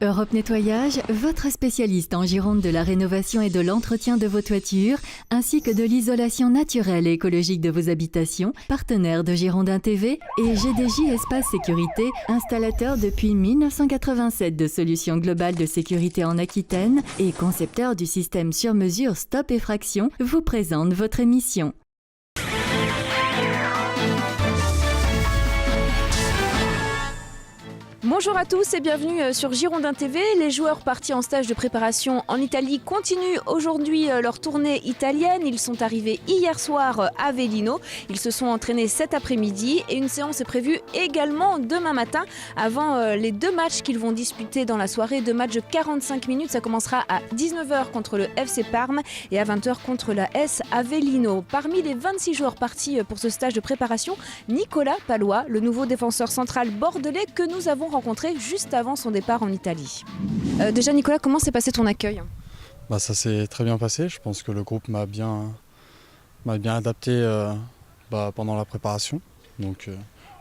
Europe Nettoyage, votre spécialiste en Gironde de la rénovation et de l'entretien de vos toitures, ainsi que de l'isolation naturelle et écologique de vos habitations, partenaire de Girondin TV et GDJ Espace Sécurité, installateur depuis 1987 de solutions globales de sécurité en Aquitaine et concepteur du système sur mesure Stop Effraction, vous présente votre émission. Bonjour à tous et bienvenue sur Girondin TV. Les joueurs partis en stage de préparation en Italie continuent aujourd'hui leur tournée italienne. Ils sont arrivés hier soir à Avellino. Ils se sont entraînés cet après-midi et une séance est prévue également demain matin avant les deux matchs qu'ils vont disputer dans la soirée. Deux matchs de 45 minutes. Ça commencera à 19h contre le FC Parme et à 20h contre la S Avellino. Parmi les 26 joueurs partis pour ce stage de préparation, Nicolas Pallois, le nouveau défenseur central bordelais que nous avons rencontré juste avant son départ en Italie. Déjà Nicolas, comment s'est passé ton accueil ? Ça s'est très bien passé. Je pense que le groupe m'a bien adapté pendant la préparation. Donc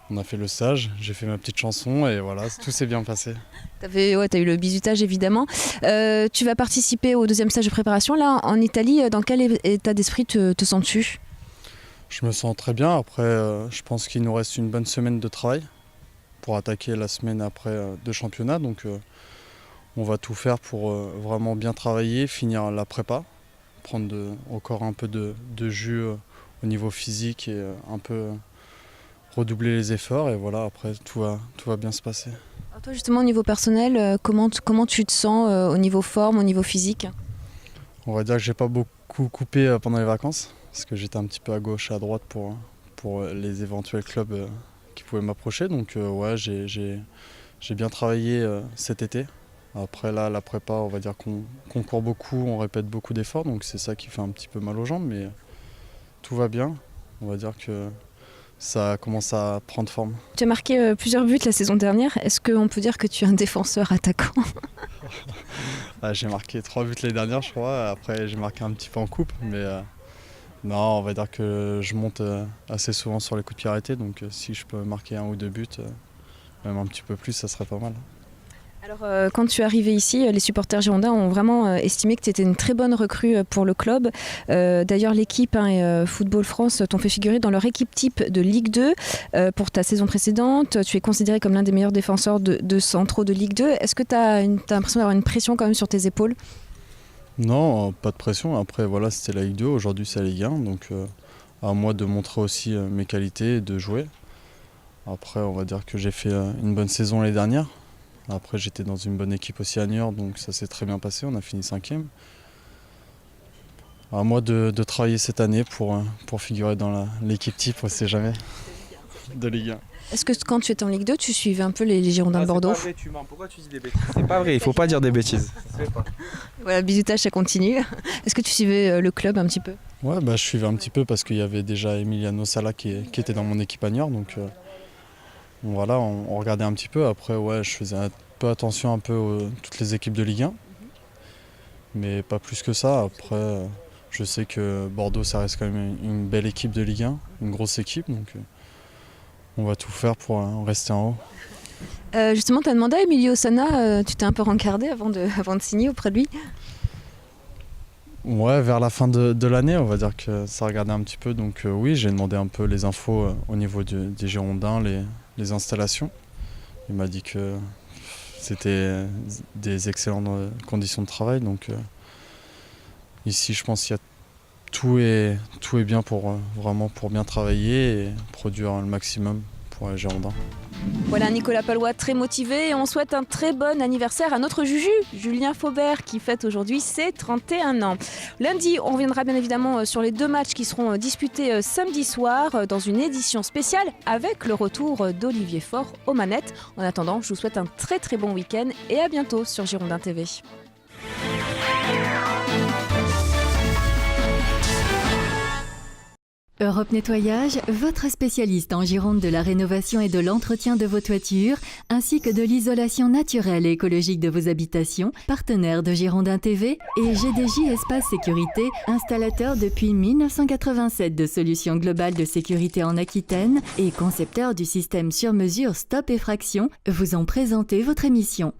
on a fait le stage, j'ai fait ma petite chanson et voilà, tout s'est bien passé. T'as eu le bisutage évidemment. Tu vas participer au deuxième stage de préparation là en Italie. Dans quel état d'esprit te sens-tu ? Je me sens très bien. Après, je pense qu'il nous reste une bonne semaine de travail pour attaquer la semaine après de championnat. Donc on va tout faire pour vraiment bien travailler, finir la prépa, prendre encore un peu de jus au niveau physique et un peu redoubler les efforts. Et voilà, après tout va bien se passer. Alors toi justement au niveau personnel, comment tu te sens au niveau forme, au niveau physique ? On va dire que j'ai pas beaucoup coupé pendant les vacances, parce que j'étais un petit peu à gauche et à droite pour les éventuels clubs qui pouvaient m'approcher. Donc j'ai bien travaillé cet été. Après là, la prépa, on va dire qu'on court beaucoup, on répète beaucoup d'efforts, donc c'est ça qui fait un petit peu mal aux jambes, mais tout va bien. On va dire que ça commence à prendre forme. Tu as marqué plusieurs buts la saison dernière. Est-ce qu'on peut dire que tu es un défenseur attaquant ? J'ai marqué 3 buts l'année dernière, je crois. Après, j'ai marqué un petit peu en coupe, mais non, on va dire que je monte assez souvent sur les coups de pied arrêtés, donc si je peux marquer 1 ou 2 buts, même un petit peu plus, ça serait pas mal. Alors quand tu es arrivé ici, les supporters girondins ont vraiment estimé que tu étais une très bonne recrue pour le club. D'ailleurs l'équipe et Football France t'ont fait figurer dans leur équipe type de Ligue 2 pour ta saison précédente. Tu es considéré comme l'un des meilleurs défenseurs de centraux de Ligue 2. Est-ce que tu as l'impression d'avoir une pression quand même sur tes épaules ? Non, pas de pression. Après voilà, c'était la Ligue 2, aujourd'hui c'est la Ligue 1, donc à moi de montrer aussi mes qualités et de jouer. Après on va dire que j'ai fait une bonne saison l'année dernière. Après j'étais dans une bonne équipe aussi à Niort, donc ça s'est très bien passé, on a fini 5e. À moi de travailler cette année pour figurer dans l'équipe type, on ne sait jamais, de Ligue 1. Est-ce que quand tu étais en Ligue 2, tu suivais un peu les Girondins de Bordeaux ? C'est pas vrai, tu mens. Pourquoi tu dis des bêtises ? C'est pas vrai, il faut pas dire des bêtises. Voilà, bisutage, ça continue. Est-ce que tu suivais le club un petit peu ? Ouais, je suivais un petit peu parce qu'il y avait déjà Emiliano Sala qui était dans mon équipe à Niort, donc voilà, on regardait un petit peu. Après, je faisais un peu attention un peu à toutes les équipes de Ligue 1, mais pas plus que ça. Après, je sais que Bordeaux, ça reste quand même une belle équipe de Ligue 1, une grosse équipe, donc on va tout faire pour rester en haut. Justement, tu as demandé à Emilio Sana, tu t'es un peu rencardé avant de signer auprès de lui ? Ouais, vers la fin de l'année, on va dire que ça regardait un petit peu. Donc oui, j'ai demandé un peu les infos au niveau des Girondins, les installations. Il m'a dit que c'était des excellentes conditions de travail. Donc ici, je pense qu'il y a tout est bien pour bien travailler et produire le maximum pour les Girondins. Voilà Nicolas Pallois très motivé et on souhaite un très bon anniversaire à notre Juju, Julien Faubert, qui fête aujourd'hui ses 31 ans. Lundi, on reviendra bien évidemment sur les deux matchs qui seront disputés samedi soir dans une édition spéciale avec le retour d'Olivier Faure aux manettes. En attendant, je vous souhaite un très très bon week-end et à bientôt sur Girondin TV. Europe Nettoyage, votre spécialiste en Gironde de la rénovation et de l'entretien de vos toitures, ainsi que de l'isolation naturelle et écologique de vos habitations, partenaire de Girondin TV et GDJ Espace Sécurité, installateur depuis 1987 de solutions globales de sécurité en Aquitaine et concepteur du système sur mesure Stop Effraction, vous ont présenté votre émission.